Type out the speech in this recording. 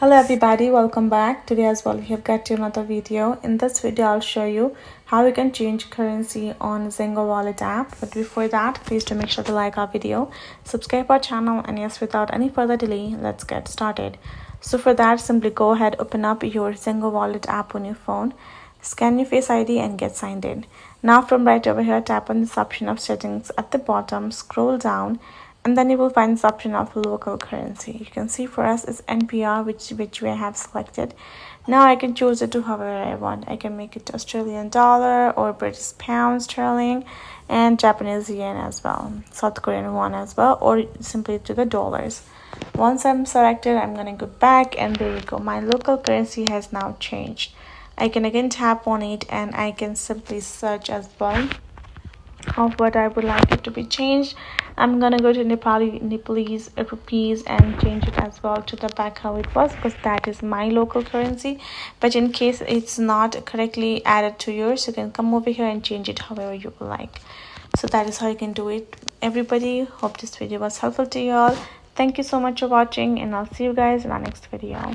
Hello everybody, welcome back. Today as well we have got to another video. In this video I'll show you how you can change currency on Zingo Wallet app. But before that, please do make sure to like our video, subscribe our channel, and yes, without any further delay, let's get started. So for that, simply go ahead, open up your Zingo Wallet app on your phone, scan your face ID and get signed in. Now from right over here, tap on this option of settings at the bottom, scroll down, and then you will find this option of local currency. You can see for us is NPR, which we have selected. Now I can choose it to however I want. I can make it Australian dollar or British pound sterling and Japanese yen as well, South Korean won as well, or simply to the dollars. Once I'm selected, I'm gonna go back, and there you go, my local currency has now changed. I can again tap on it and I can simply search as well of what I would like it to be changed. I'm gonna go to Nepalese Rupees and change it as well to the back how it was, because that is my local currency. But in case it's not correctly added to yours, you can come over here and change it however you would like. So that is how you can do it. Everybody, hope this video was helpful to you all. Thank you so much for watching, and I'll see you guys in our next video.